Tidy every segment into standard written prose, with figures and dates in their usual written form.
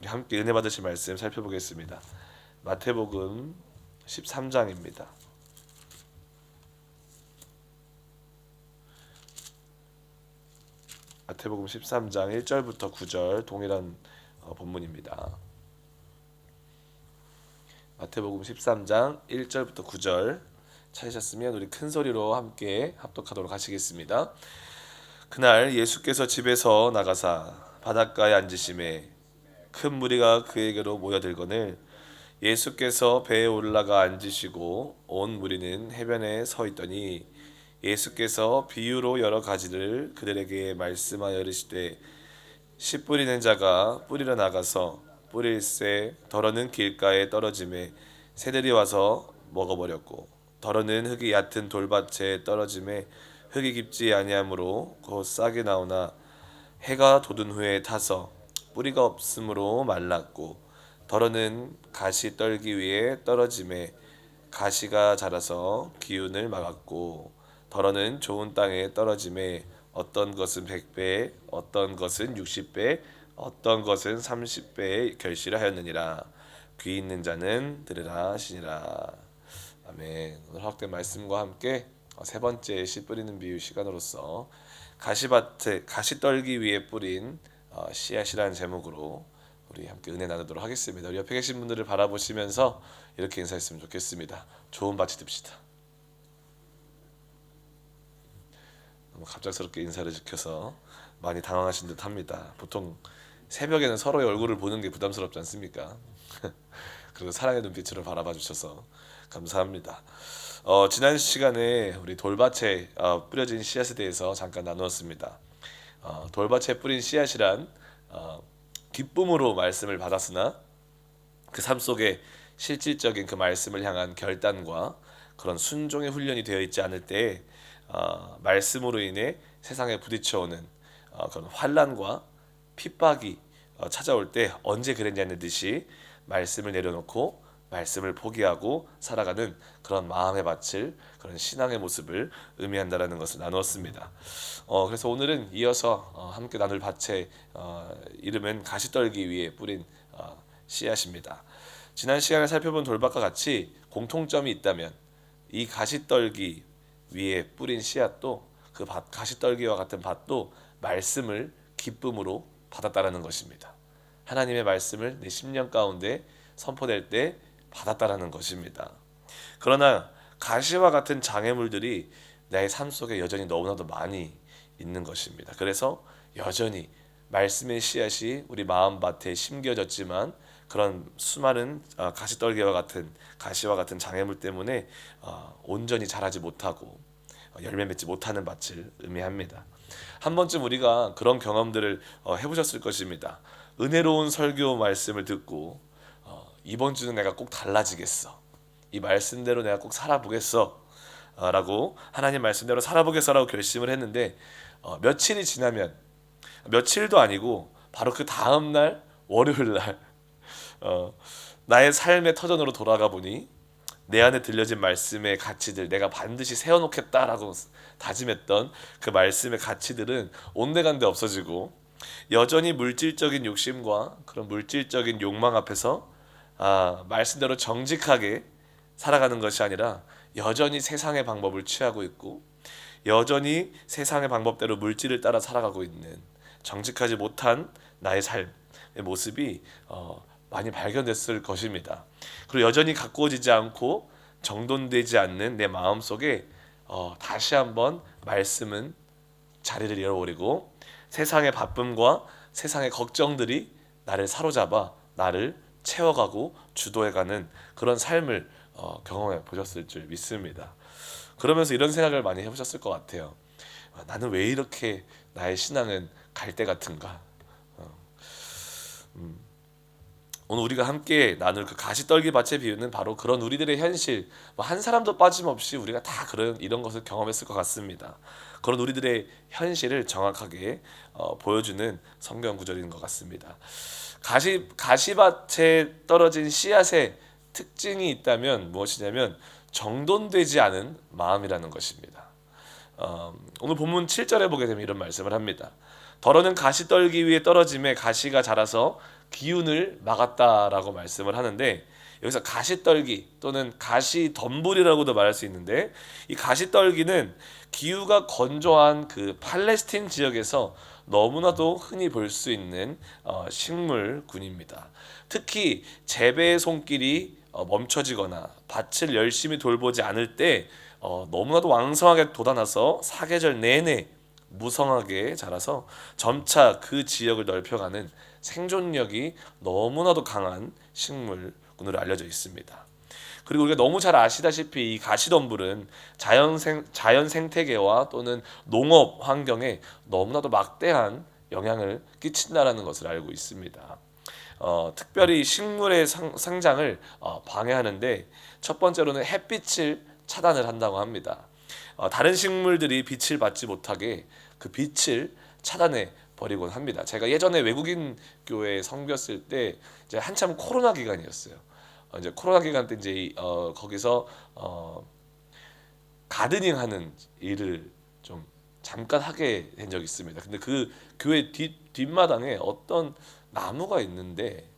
함께 은혜 받으실 말씀 살펴보겠습니다. 마태복음 13장입니다. 마태복음 13장 1절부터 9절 동일한 본문입니다. 마태복음 13장 1절부터 9절 찾으셨으면 우리 큰 소리로 함께 합독하도록 하시겠습니다. 그날 예수께서 집에서 나가사 바닷가에 앉으심에 큰 무리가 그에게로 모여들거늘 예수께서 배에 올라가 앉으시고 온 무리는 해변에 서 있더니 예수께서 비유로 여러 가지를 그들에게 말씀하여 이르시되 씨 뿌리는 자가 뿌리러 나가서 뿌릴새 더러는 길가에 떨어짐에 새들이 와서 먹어버렸고 더러는 흙이 얕은 돌밭에 떨어짐에 흙이 깊지 아니하므로 곧 싹이 나오나 해가 돋은 후에 타서 뿌리가 없으므로 말랐고 더러는 가시 떨기 위에 떨어짐에 가시가 자라서 기운을 막았고 더러는 좋은 땅에 떨어짐에 어떤 것은 100배 어떤 것은 60배 어떤 것은 30배의 결실을 하였느니라. 귀 있는 자는 들으라 하시니라. 아멘. 오늘 허락된 말씀과 함께 세 번째 씨 뿌리는 비유 시간으로서 가시밭에 가시 떨기 위해 뿌린 씨앗이라는 제목으로 우리 함께 은혜 나누도록 하겠습니다. 우리 옆에 계신 분들을 바라보시면서 이렇게 인사했으면 좋겠습니다. 좋은 밭이 됩시다. 너무 갑작스럽게 인사를 지켜서 많이 당황하신 듯합니다. 보통 새벽에는 서로의 얼굴을 보는 게 부담스럽지 않습니까? 그리고 사랑의 눈빛으로 바라봐 주셔서 감사합니다. 지난 시간에 우리 돌밭에 뿌려진 씨앗에 대해서 잠깐 나누었습니다. 돌밭에 뿌린 씨앗이란 기쁨으로 말씀을 받았으나 그 삶 속에 실질적인 그 말씀을 향한 결단과 그런 순종의 훈련이 되어 있지 않을 때 말씀으로 인해 세상에 부딪혀오는 그런 환난과 핍박이 찾아올 때 언제 그랬냐는 듯이 말씀을 내려놓고 말씀을 포기하고 살아가는 그런 마음의 밭을 그런 신앙의 모습을 의미한다라는 것을 나누었습니다. 그래서 오늘은 이어서 함께 나눌 밭의 이름은 가시떨기 위에 뿌린 씨앗입니다. 지난 시간에 살펴본 돌밭과 같이 공통점이 있다면 이 가시떨기 위에 뿌린 씨앗도 그 밭, 가시떨기와 같은 밭도 말씀을 기쁨으로 받았다라는 것입니다. 하나님의 말씀을 내 심령 가운데 선포될 때 받았다라는 것입니다. 그러나 가시와 같은 장애물들이 내 삶 속에 여전히 너무나도 많이 있는 것입니다. 그래서 여전히 말씀의 씨앗이 우리 마음밭에 심겨졌지만 그런 수많은 가시떨기와 같은 가시와 같은 장애물 때문에 온전히 자라지 못하고 열매 맺지 못하는 밭을 의미합니다. 한 번쯤 우리가 그런 경험들을 해보셨을 것입니다. 은혜로운 설교 말씀을 듣고 이번 주는 내가 꼭 달라지겠어. 이 말씀대로 내가 꼭 살아보겠어. 라고 하나님 말씀대로 살아보겠어라고 결심을 했는데 며칠이 지나면 며칠도 아니고 바로 그 다음 날 월요일 날 나의 삶의 터전으로 돌아가 보니 내 안에 들려진 말씀의 가치들 내가 반드시 세워놓겠다라고 다짐했던 그 말씀의 가치들은 온데간데 없어지고 여전히 물질적인 욕심과 그런 물질적인 욕망 앞에서 말씀대로 정직하게 살아가는 것이 아니라 여전히 세상의 방법을 취하고 있고 여전히 세상의 방법대로 물질을 따라 살아가고 있는 정직하지 못한 나의 삶의 모습이 많이 발견됐을 것입니다. 그리고 여전히 가꾸어지지 않고 정돈되지 않는 내 마음 속에 다시 한번 말씀은 자리를 잃어버리고 세상의 바쁨과 세상의 걱정들이 나를 사로잡아 나를 채워가고 주도해가는 그런 삶을 경험해 보셨을 줄 믿습니다. 그러면서 이런 생각을 많이 해보셨을 것 같아요. 나는 왜 이렇게 나의 신앙은 갈대 같은가? 오늘 우리가 함께 나눌 그 가시떨기 밭의 비유는 바로 그런 우리들의 현실, 한 사람도 빠짐없이 우리가 다 이런 것을 경험했을 것 같습니다. 그런 우리들의 현실을 정확하게 보여주는 성경 구절인 것 같습니다. 가시밭에 떨어진 씨앗의 특징이 있다면 무엇이냐면 정돈되지 않은 마음이라는 것입니다. 오늘 본문 7절에 보게 되면 이런 말씀을 합니다. 더러는 가시 떨기 위에 떨어짐에 가시가 자라서 기운을 막았다라고 말씀을 하는데, 여기서 가시떨기 또는 가시덤불이라고도 말할 수 있는데, 이 가시떨기는 기후가 건조한 그 팔레스틴 지역에서 너무나도 흔히 볼 수 있는 식물군입니다. 특히 재배의 손길이 멈춰지거나 밭을 열심히 돌보지 않을 때 너무나도 왕성하게 돋아나서 사계절 내내 무성하게 자라서 점차 그 지역을 넓혀가는 생존력이 너무나도 강한 식물군으로 알려져 있습니다. 그리고 우리가 너무 잘 아시다시피 이 가시덤불은 자연 생태계와 또는 농업 환경에 너무나도 막대한 영향을 끼친다라는 것을 알고 있습니다. 특별히 식물의 성장을 방해하는데, 첫 번째로는 햇빛을 차단을 한다고 합니다. 다른 식물들이 빛을 받지 못하게 그 빛을 차단해 버리곤 합니다. 제가 예전에 외국인 교회에 섬겼을 때 이제 한참 코로나 기간이었어요. 이제 코로나 기간 때 이제 거기서 가드닝하는 일을 좀 잠깐 하게 된 적이 있습니다. 근데 그 교회 뒷마당에 어떤 나무가 있는데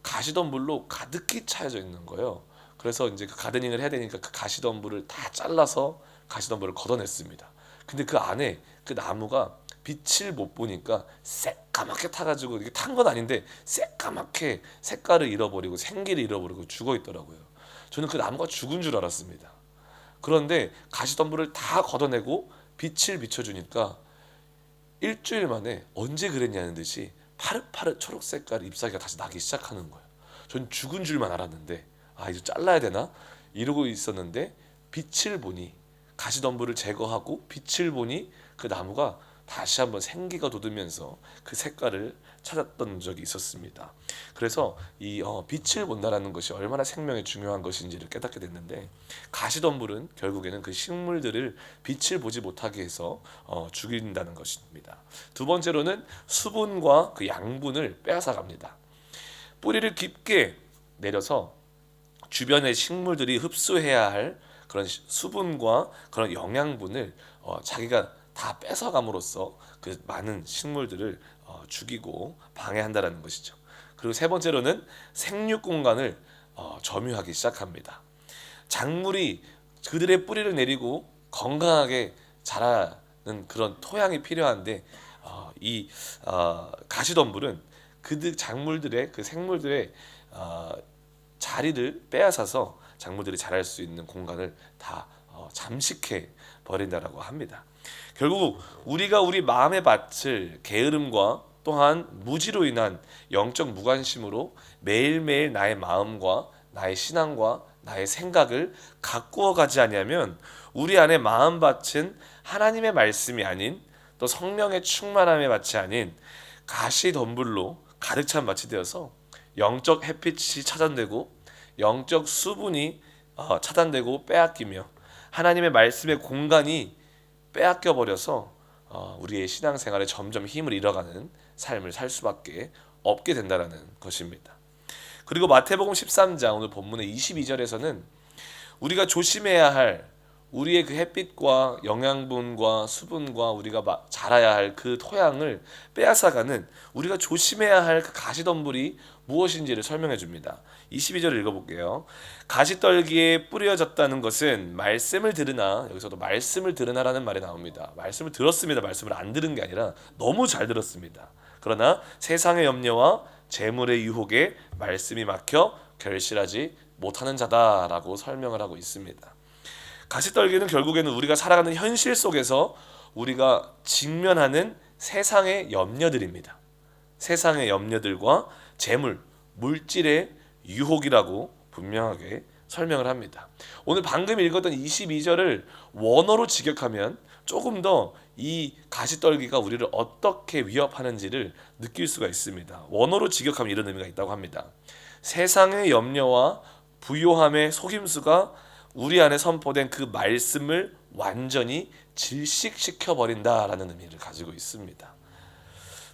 가시덤불로 가득히 차여져 있는 거예요. 그래서 이제 그 가드닝을 해야 되니까 그 가시덤불을 다 잘라서 가시덤불을 걷어냈습니다. 근데 그 안에 그 나무가 빛을 못 보니까 새까맣게 타가지고, 이게 탄 건 아닌데 새까맣게 색깔을 잃어버리고 생기를 잃어버리고 죽어 있더라고요. 저는 그 나무가 죽은 줄 알았습니다. 그런데 가시덤불을 다 걷어내고 빛을 비춰주니까 일주일 만에 언제 그랬냐는 듯이 파릇파릇 초록 색깔 잎사귀가 다시 나기 시작하는 거예요. 전 죽은 줄만 알았는데 이제 잘라야 되나 이러고 있었는데, 빛을 보니, 가시덤불을 제거하고 빛을 보니 그 나무가 다시 한번 생기가 돋으면서 그 색깔을 찾았던 적이 있었습니다. 그래서 이 빛을 본다라는 것이 얼마나 생명에 중요한 것인지를 깨닫게 됐는데, 가시덤불은 결국에는 그 식물들을 빛을 보지 못하게 해서 죽인다는 것입니다. 두 번째로는 수분과 그 양분을 빼앗아갑니다. 뿌리를 깊게 내려서 주변의 식물들이 흡수해야 할 그런 수분과 그런 영양분을 자기가 다 뺏어감으로써 그 많은 식물들을 죽이고 방해한다라는 것이죠. 그리고 세 번째로는 생육 공간을 점유하기 시작합니다. 작물이 그들의 뿌리를 내리고 건강하게 자라는 그런 토양이 필요한데, 이 가시덤불은 그 작물들의, 그 생물들의 자리를 빼앗아서 작물들이 자랄 수 있는 공간을 다 잠식해 버린다라고 합니다. 결국 우리가 우리 마음의 밭을 게으름과 또한 무지로 인한 영적 무관심으로 매일매일 나의 마음과 나의 신앙과 나의 생각을 가꾸어 가지 아니하면 우리 안에 마음밭은 하나님의 말씀이 아닌, 또 성령의 충만함의 밭이 아닌 가시덤불로 가득 찬 밭이 되어서 영적 햇빛이 차단되고 영적 수분이 차단되고 빼앗기며 하나님의 말씀의 공간이 빼앗겨 버려서 우리의 신앙생활에 점점 힘을 잃어가는 삶을 살 수밖에 없게 된다는 것입니다. 그리고 마태복음 13장 오늘 본문의 22절에서는 우리가 조심해야 할, 우리의 그 햇빛과 영양분과 수분과 우리가 자라야 할 그 토양을 빼앗아가는, 우리가 조심해야 할 그 가시덤불이 무엇인지를 설명해 줍니다. 22절을 읽어볼게요. 가시떨기에 뿌려졌다는 것은 말씀을 들으나, 여기서도 말씀을 들으나라는 말이 나옵니다. 말씀을 들었습니다. 말씀을 안 들은 게 아니라 너무 잘 들었습니다. 그러나 세상의 염려와 재물의 유혹에 말씀이 막혀 결실하지 못하는 자다라고 설명을 하고 있습니다. 가시떨기는 결국에는 우리가 살아가는 현실 속에서 우리가 직면하는 세상의 염려들입니다. 세상의 염려들과 재물, 물질의 유혹이라고 분명하게 설명을 합니다. 오늘 방금 읽었던 22절을 원어로 직역하면 조금 더 이 가시떨기가 우리를 어떻게 위협하는지를 느낄 수가 있습니다. 원어로 직역하면 이런 의미가 있다고 합니다. 세상의 염려와 부요함의 속임수가 우리 안에 선포된 그 말씀을 완전히 질식시켜 버린다라는 의미를 가지고 있습니다.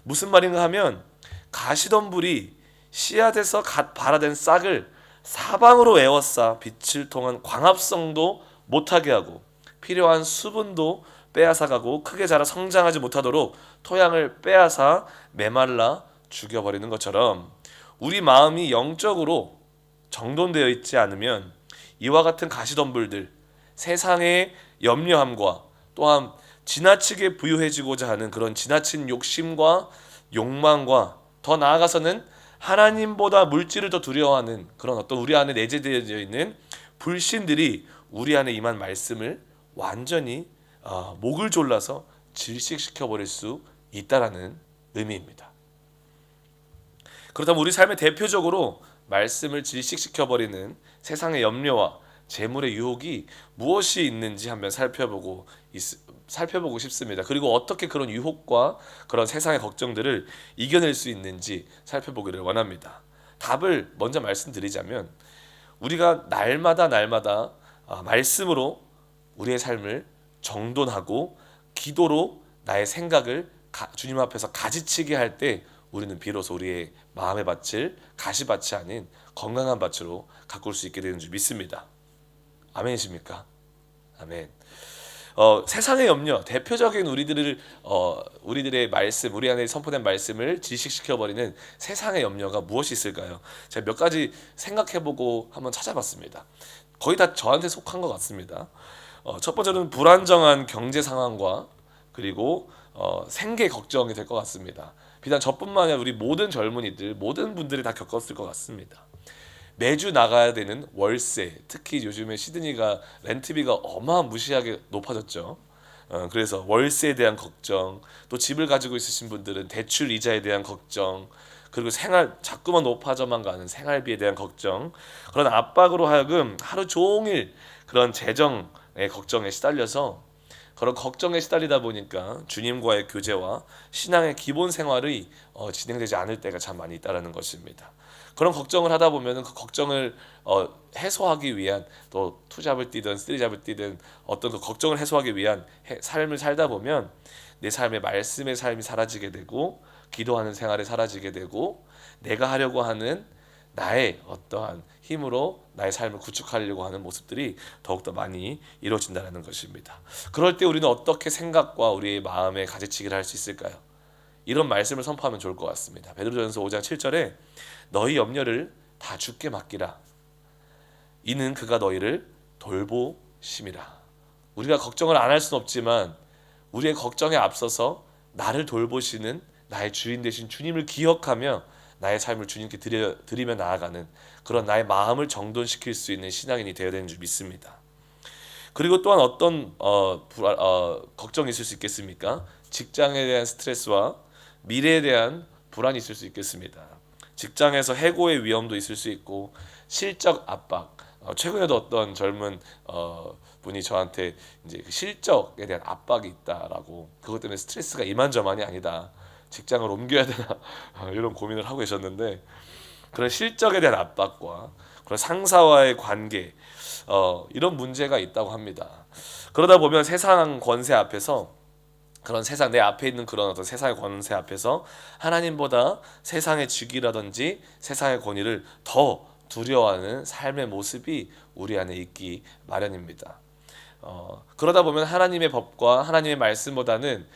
무슨 말인가 하면, 가시덤불이 씨앗에서 갓 발아된 싹을 사방으로 에워싸 빛을 통한 광합성도 못하게 하고 필요한 수분도 빼앗아가고 크게 자라 성장하지 못하도록 토양을 빼앗아 메말라 죽여버리는 것처럼, 우리 마음이 영적으로 정돈되어 있지 않으면 이와 같은 가시덤불들, 세상의 염려함과 또한 지나치게 부유해지고자 하는 그런 지나친 욕심과 욕망과 더 나아가서는 하나님보다 물질을 더 두려워하는 그런 어떤 우리 안에 내재되어 있는 불신들이 우리 안에 임한 말씀을 완전히 목을 졸라서 질식시켜 버릴 수 있다라는 의미입니다. 그렇다면 우리 삶의 대표적으로 말씀을 질식시켜 버리는 세상의 염려와 재물의 유혹이 무엇이 있는지 한번 살펴보고 싶습니다. 그리고 어떻게 그런 유혹과 그런 세상의 걱정들을 이겨낼 수 있는지 살펴보기를 원합니다. 답을 먼저 말씀드리자면 우리가 날마다 말씀으로 우리의 삶을 정돈하고 기도로 나의 생각을 주님 앞에서 가지치게 할 때 우리는 비로소 우리의 마음의 밭을 가시밭이 아닌 건강한 밭으로 가꿀 수 있게 되는 줄 믿습니다. 아멘이십니까? 아멘. 세상의 염려, 대표적인 우리들의 말씀, 우리 안에 선포된 말씀을 질식시켜 버리는 세상의 염려가 무엇이 있을까요? 제가 몇 가지 생각해보고 한번 찾아봤습니다. 거의 다 저한테 속한 것 같습니다. 첫 번째는 불안정한 경제 상황과 그리고 생계 걱정이 될 것 같습니다. 비단 저뿐만 아니라 우리 모든 젊은이들, 모든 분들이 다 겪었을 것 같습니다. 매주 나가야 되는 월세, 특히 요즘에 시드니가 렌트비가 어마무시하게 높아졌죠. 그래서 월세에 대한 걱정, 또 집을 가지고 있으신 분들은 대출 이자에 대한 걱정, 그리고 자꾸만 높아져만 가는 생활비에 대한 걱정, 그런 압박으로 하여금 하루 종일 그런 재정의 걱정에 시달려서 그런 걱정에 시달리다 보니까 주님과의 교제와 신앙의 기본 생활이 진행되지 않을 때가 참 많이 있다라는 것입니다. 그런 걱정을 하다 보면 그 걱정을 해소하기 위한 또 투잡을 뛰든 쓰리잡을 뛰든 어떤 그 걱정을 해소하기 위한 삶을 살다 보면 내 삶의 말씀의 삶이 사라지게 되고 기도하는 생활이 사라지게 되고 내가 하려고 하는 나의 어떠한 힘으로 나의 삶을 구축하려고 하는 모습들이 더욱더 많이 이루어진다는 것입니다. 그럴 때 우리는 어떻게 생각과 우리의 마음의 가지치기를 할 수 있을까요? 이런 말씀을 선포하면 좋을 것 같습니다. 베드로전서 5장 7절에 너희 염려를 다 주께 맡기라. 이는 그가 너희를 돌보심이라. 우리가 걱정을 안 할 수는 없지만 우리의 걱정에 앞서서 나를 돌보시는 나의 주인 되신 주님을 기억하며 나의 삶을 주님께 드리며 나아가는 그런 나의 마음을 정돈시킬 수 있는 신앙인이 되어야 되는 줄 믿습니다. 그리고 또한 어떤 걱정이 있을 수 있겠습니까? 직장에 대한 스트레스와 미래에 대한 불안이 있을 수 있겠습니다. 직장에서 해고의 위험도 있을 수 있고 실적 압박. 최근에도 어떤 젊은 분이 저한테 이제 그 실적에 대한 압박이 있다라고, 그것 때문에 스트레스가 이만저만이 아니다, 직장을 옮겨야 되나 이런 고민을 하고 계셨는데, 그런 실적에 대한 압박과 그런 상사와의 관계, 이런 문제가 있다고 합니다. 그러다 보면 세상 권세 앞에서, 그런 세상 내 앞에 있는 그런 어떤 세상의 권세 앞에서 하나님보다 세상의 직위라든지 세상의 권위를 더 두려워하는 삶의 모습이 우리 안에 있기 마련입니다. 그러다 보면 하나님의 법과 하나님의 말씀보다는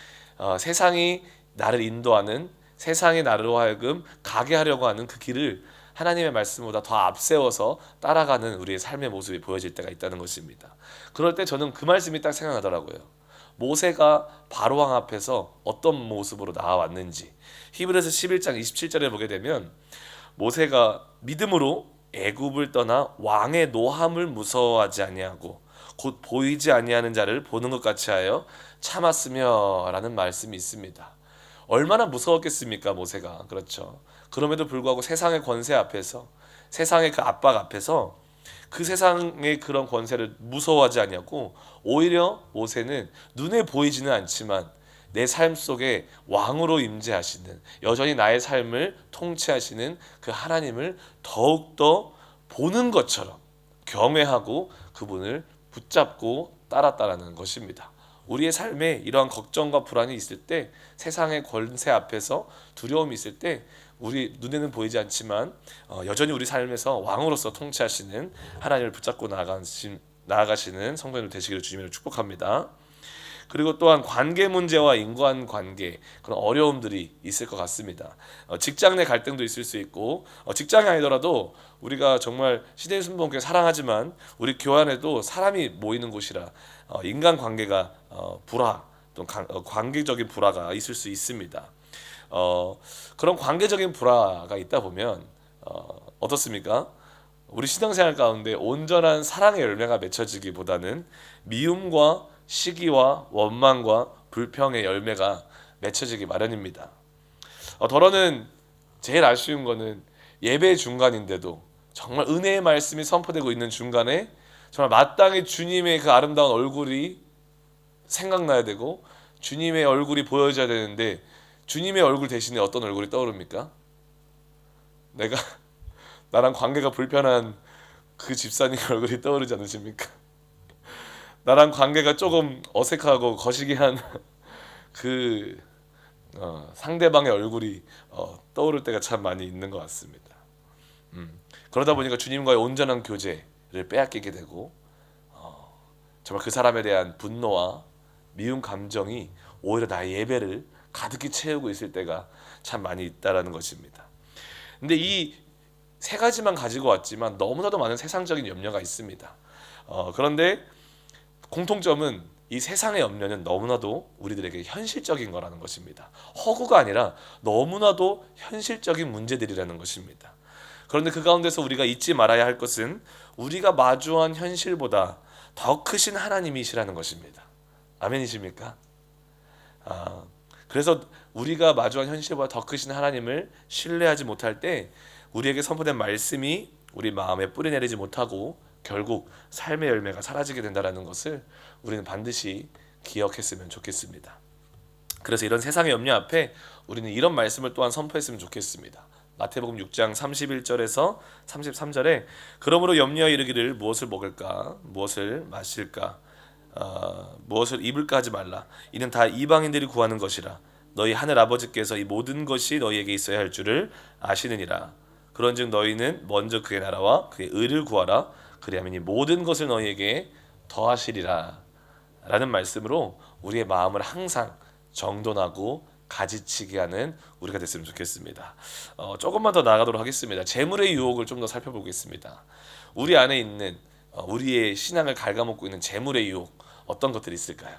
세상이 나를 인도하는, 세상이 나로 하여금 가게 하려고 하는 그 길을 하나님의 말씀보다 더 앞세워서 따라가는 우리의 삶의 모습이 보여질 때가 있다는 것입니다. 그럴 때 저는 그 말씀이 딱 생각나더라고요. 모세가 바로왕 앞에서 어떤 모습으로 나와왔는지 히브리서 11장 27절에 보게 되면, 모세가 믿음으로 애굽을 떠나 왕의 노함을 무서워하지 아니하고 곧 보이지 아니하는 자를 보는 것 같이 하여 참았으며라는 말씀이 있습니다. 얼마나 무서웠겠습니까, 모세가. 그렇죠. 그럼에도 불구하고 세상의 권세 앞에서, 세상의 그 압박 앞에서 그 세상의 그런 권세를 무서워하지 아니하고 오히려 모세는 눈에 보이지는 않지만 내 삶 속에 왕으로 임재하시는, 여전히 나의 삶을 통치하시는 그 하나님을 더욱더 보는 것처럼 경외하고 그분을 붙잡고 따랐다라는 것입니다. 우리의 삶에 이러한 걱정과 불안이 있을 때, 세상의 권세 앞에서 두려움이 있을 때, 우리 눈에는 보이지 않지만 여전히 우리 삶에서 왕으로서 통치하시는 하나님을 붙잡고 나아가시는 성도님들 되시기를 주님으로 축복합니다. 그리고 또한 관계 문제와 인간관계 그런 어려움들이 있을 것 같습니다. 직장 내 갈등도 있을 수 있고 직장이 아니더라도 우리가 정말 시대의 순복음교회 사랑하지만 우리 교회 안에도 사람이 모이는 곳이라 인간관계가 불화 또 관계적인 불화가 있을 수 있습니다. 그런 관계적인 불화가 있다 보면 어떻습니까? 우리 신앙생활 가운데 온전한 사랑의 열매가 맺혀지기보다는 미움과 시기와 원망과 불평의 열매가 맺혀지기 마련입니다. 더러는 제일 아쉬운 거는 예배 중간인데도 정말 은혜의 말씀이 선포되고 있는 중간에 정말 마땅히 주님의 그 아름다운 얼굴이 생각나야 되고 주님의 얼굴이 보여져야 되는데 주님의 얼굴 대신에 어떤 얼굴이 떠오릅니까? 내가 나랑 관계가 불편한 그 집사님 얼굴이 떠오르지 않으십니까? 나랑 관계가 조금 어색하고 거시기한 그 상대방의 얼굴이 떠오를 때가 참 많이 있는 것 같습니다. 그러다 보니까 주님과의 온전한 교제를 빼앗기게 되고 정말 그 사람에 대한 분노와 미움 감정이 오히려 나의 예배를 가득히 채우고 있을 때가 참 많이 있다라는 것입니다. 근데 이 세 가지만 가지고 왔지만 너무나도 많은 세상적인 염려가 있습니다. 그런데 공통점은 이 세상의 염려는 너무나도 우리들에게 현실적인 거라는 것입니다. 허구가 아니라 너무나도 현실적인 문제들이라는 것입니다. 그런데 그 가운데서 우리가 잊지 말아야 할 것은 우리가 마주한 현실보다 더 크신 하나님이시라는 것입니다. 아멘이십니까? 그래서 우리가 마주한 현실보다 더 크신 하나님을 신뢰하지 못할 때 우리에게 선포된 말씀이 우리 마음에 뿌리내리지 못하고 결국 삶의 열매가 사라지게 된다는 것을 우리는 반드시 기억했으면 좋겠습니다. 그래서 이런 세상의 염려 앞에 우리는 이런 말씀을 또한 선포했으면 좋겠습니다. 마태복음 6장 31절에서 33절에 그러므로 염려하여 이르기를 무엇을 먹을까 무엇을 마실까 무엇을 입을까 하지 말라. 이는 다 이방인들이 구하는 것이라. 너희 하늘 아버지께서 이 모든 것이 너희에게 있어야 할 줄을 아시느니라. 그런즉 너희는 먼저 그의 나라와 그의 의를 구하라. 그리하면 이 모든 것을 너희에게 더하시리라. 라는 말씀으로 우리의 마음을 항상 정돈하고 가지치게 하는 우리가 됐으면 좋겠습니다. 조금만 더 나아가도록 하겠습니다. 재물의 유혹을 좀 더 살펴보겠습니다. 우리 안에 있는 우리의 신앙을 갉아먹고 있는 재물의 유혹 어떤 것들이 있을까요?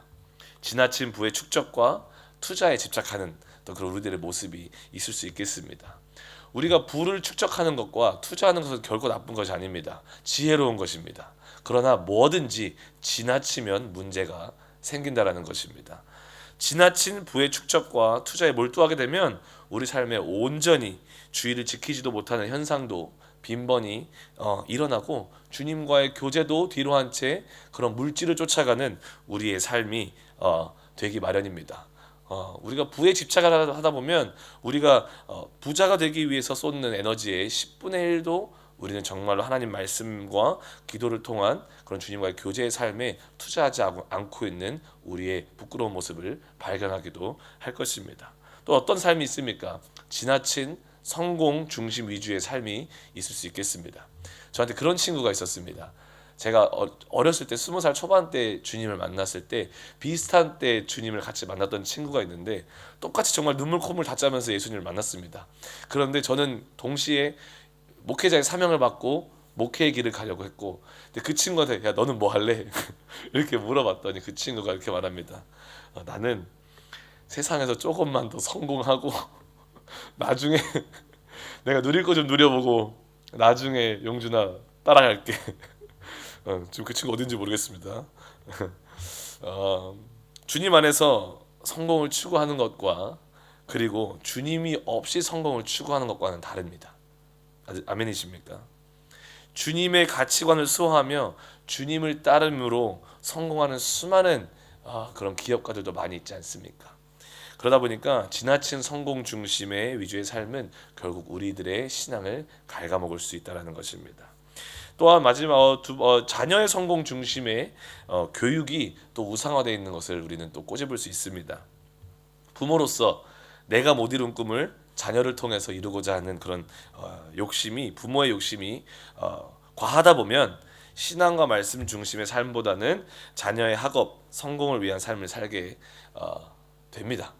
지나친 부의 축적과 투자에 집착하는 또 그런 우리들의 모습이 있을 수 있겠습니다. 우리가 부를 축적하는 것과 투자하는 것은 결코 나쁜 것이 아닙니다. 지혜로운 것입니다. 그러나 뭐든지 지나치면 문제가 생긴다라는 것입니다. 지나친 부의 축적과 투자에 몰두하게 되면 우리 삶에 온전히 주의를 지키지도 못하는 현상도 빈번히 일어나고 주님과의 교제도 뒤로 한 채 그런 물질을 쫓아가는 우리의 삶이 되기 마련입니다. 우리가 부에 집착을 하다 보면 우리가 부자가 되기 위해서 쏟는 에너지의 10분의 1도 우리는 정말로 하나님 말씀과 기도를 통한 그런 주님과의 교제의 삶에 투자하지 않고 있는 우리의 부끄러운 모습을 발견하기도 할 것입니다. 또 어떤 삶이 있습니까? 지나친 성공 중심 위주의 삶이 있을 수 있겠습니다. 저한테 그런 친구가 있었습니다. 제가 어렸을 때 20살 초반 때 주님을 만났을 때 비슷한 때 주님을 같이 만났던 친구가 있는데 똑같이 정말 눈물 콧물 다 짜면서 예수님을 만났습니다. 그런데 저는 동시에 목회자의 사명을 받고 목회의 길을 가려고 했고 근데 그 친구한테 야 너는 뭐 할래? 이렇게 물어봤더니 그 친구가 이렇게 말합니다. 나는 세상에서 조금만 더 성공하고 나중에 내가 누릴 거 좀 누려보고 나중에 용준아 따라갈게. 지금 그 친구 어딘지 모르겠습니다. 주님 안에서 성공을 추구하는 것과 그리고 주님이 없이 성공을 추구하는 것과는 다릅니다. 아멘이십니까? 주님의 가치관을 수호하며 주님을 따름으로 성공하는 수많은 그런 기업가들도 많이 있지 않습니까? 그러다 보니까 지나친 성공 중심의 위주의 삶은 결국 우리들의 신앙을 갉아먹을 수 있다는 것입니다. 또한 마지막 자녀의 성공 중심의 교육이 또 우상화되어 있는 것을 우리는 또 꼬집을 수 있습니다. 부모로서 내가 못 이룬 꿈을 자녀를 통해서 이루고자 하는 그런 욕심이 부모의 욕심이 과하다 보면 신앙과 말씀 중심의 삶보다는 자녀의 학업, 성공을 위한 삶을 살게 됩니다.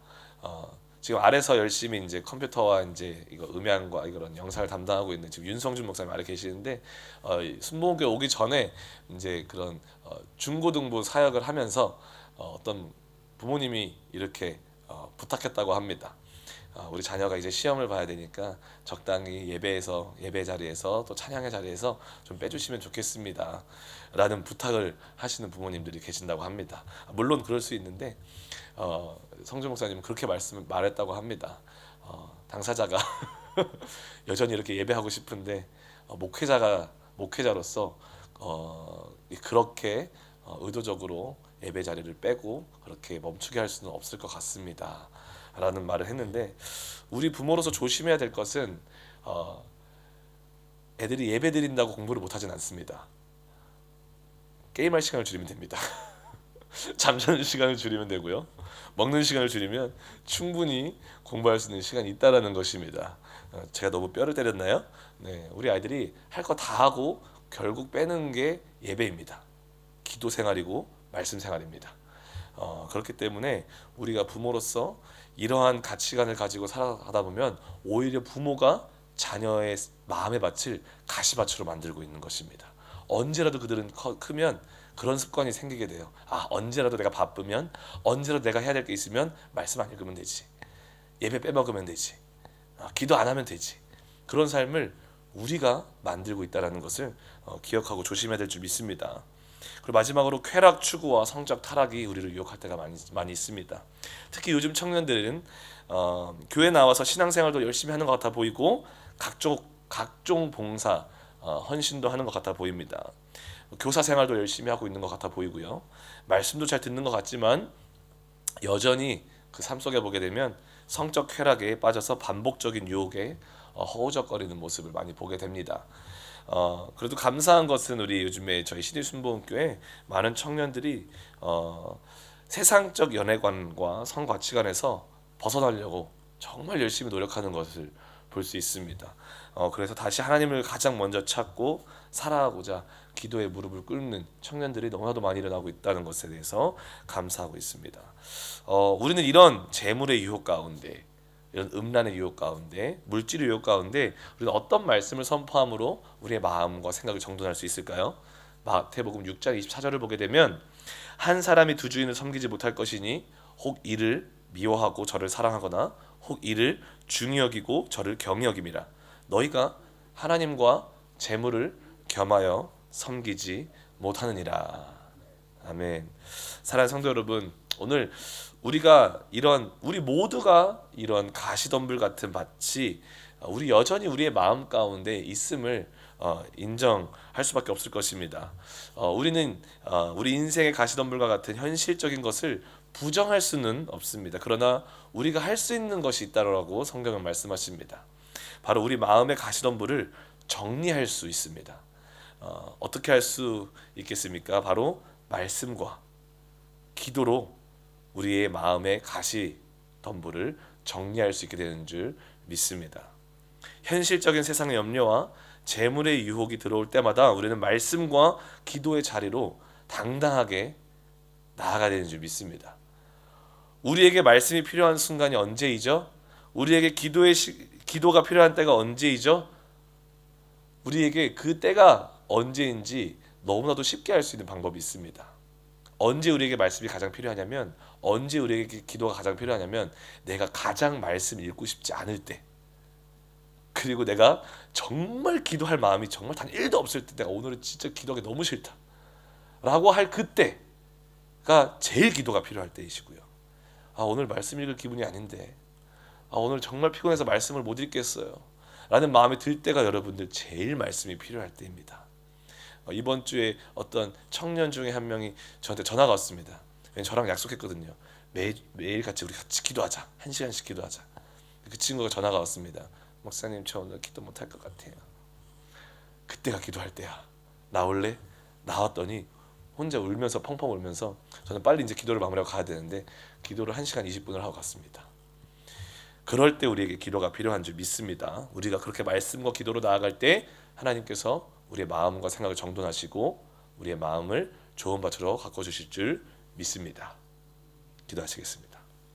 지금 아래서 열심히 이제 컴퓨터와 이제 이거 음향과 이런 영상을 담당하고 있는 지금 윤성준 목사님 아래 계시는데 순복음교회 오기 전에 이제 그런 중고등부 사역을 하면서 어떤 부모님이 이렇게 부탁했다고 합니다. 우리 자녀가 이제 시험을 봐야 되니까 적당히 예배 자리에서 또 찬양의 자리에서 좀 빼주시면 좋겠습니다. 라는 부탁을 하시는 부모님들이 계신다고 합니다. 물론 그럴 수 있는데 성준 목사님은 그렇게 말했다고 합니다. 당사자가 여전히 이렇게 예배하고 싶은데 목회자로서 그렇게 의도적으로 예배 자리를 빼고 그렇게 멈추게 할 수는 없을 것 같습니다. 라는 말을 했는데 우리 부모로서 조심해야 될 것은 애들이 예배 드린다고 공부를 못하진 않습니다. 게임할 시간을 줄이면 됩니다. 잠자는 시간을 줄이면 되고요. 먹는 시간을 줄이면 충분히 공부할 수 있는 시간이 있다라는 것입니다. 제가 너무 뼈를 때렸나요? 네, 우리 아이들이 할 거 다 하고 결국 빼는 게 예배입니다. 기도 생활이고 말씀 생활입니다. 그렇기 때문에 우리가 부모로서 이러한 가치관을 가지고 살아가다 보면 오히려 부모가 자녀의 마음의 밭을 가시밭으로 만들고 있는 것입니다. 언제라도 그들은 크면 그런 습관이 생기게 돼요. 언제라도 내가 바쁘면, 언제라도 내가 해야 될 게 있으면 말씀 안 읽으면 되지, 예배 빼먹으면 되지, 기도 안 하면 되지. 그런 삶을 우리가 만들고 있다는 것을 기억하고 조심해야 될 줄 믿습니다. 그리고 마지막으로 쾌락 추구와 성적 타락이 우리를 유혹할 때가 많이 있습니다. 특히 요즘 청년들은 교회 나와서 신앙생활도 열심히 하는 것 같아 보이고 각종 봉사, 헌신도 하는 것 같아 보입니다. 교사 생활도 열심히 하고 있는 것 같아 보이고요. 말씀도 잘 듣는 것 같지만 여전히 그 삶 속에 보게 되면 성적 쾌락에 빠져서 반복적인 유혹에 허우적거리는 모습을 많이 보게 됩니다. 그래도 감사한 것은 우리 요즘에 저희 시대순복음교회 많은 청년들이 세상적 연애관과 성가치관에서 벗어나려고 정말 열심히 노력하는 것을 볼 수 있습니다. 그래서 다시 하나님을 가장 먼저 찾고 살아가고자 기도에 무릎을 꿇는 청년들이 너무나도 많이 일어나고 있다는 것에 대해서 감사하고 있습니다. 우리는 이런 재물의 유혹 가운데, 이런 음란의 유혹 가운데, 물질의 유혹 가운데 우리는 어떤 말씀을 선포함으로 우리의 마음과 생각을 정돈할 수 있을까요? 마태복음 6장 24절을 보게 되면 한 사람이 두 주인을 섬기지 못할 것이니 혹 이를 미워하고 저를 사랑하거나 혹 이를 중히 여기고 저를 경히 여김이라. 너희가 하나님과 재물을 겸하여 섬기지 못하느니라. 아멘. 사랑하는 성도 여러분, 오늘 우리 모두가 이런 가시덤불 같은 밭이 우리 여전히 우리의 마음 가운데 있음을 인정할 수밖에 없을 것입니다. 우리는 우리 인생의 가시덤불과 같은 현실적인 것을 부정할 수는 없습니다. 그러나 우리가 할 수 있는 것이 있다라고 성경은 말씀하십니다. 바로 우리 마음의 가시덤불을 정리할 수 있습니다. 어떻게 할 수 있겠습니까? 바로 말씀과 기도로 우리의 마음의 가시덤불을 정리할 수 있게 되는 줄 믿습니다. 현실적인 세상의 염려와 재물의 유혹이 들어올 때마다 우리는 말씀과 기도의 자리로 당당하게 나아가야 되는 줄 믿습니다. 우리에게 말씀이 필요한 순간이 언제이죠? 우리에게 기도가 필요한 때가 언제이죠? 우리에게 그 때가 언제인지 너무나도 쉽게 알 수 있는 방법이 있습니다. 언제 우리에게 말씀이 가장 필요하냐면, 언제 우리에게 기도가 가장 필요하냐면 내가 가장 말씀 읽고 싶지 않을 때, 그리고 내가 정말 기도할 마음이 정말 단 1도 없을 때, 내가 오늘은 진짜 기도하기 너무 싫다 라고 할 그때가 제일 기도가 필요할 때이시고요. 오늘 말씀 읽을 기분이 아닌데, 오늘 정말 피곤해서 말씀을 못 읽겠어요 라는 마음이 들 때가 여러분들 제일 말씀이 필요할 때입니다. 이번 주에 어떤 청년 중에 한 명이 저한테 전화가 왔습니다. 저랑 약속했거든요. 매일 우리 같이 기도하자. 1시간씩 기도하자. 그 친구가 전화가 왔습니다. 목사님, 저 오늘 기도 못할 것 같아요. 그때가 기도할 때야. 나올래? 나왔더니 혼자 울면서 펑펑 울면서, 저는 빨리 이제 기도를 마무리하고 가야 되는데 기도를 1시간 20분을 하고 갔습니다. 그럴 때 우리에게 기도가 필요한 줄 믿습니다. 우리가 그렇게 말씀과 기도로 나아갈 때 하나님께서 우리의 마음과 생각을 정돈하시고 우리의 마음을 좋은 밭으로 가꿔 주실 줄 믿습니다. 기도하시겠습니다.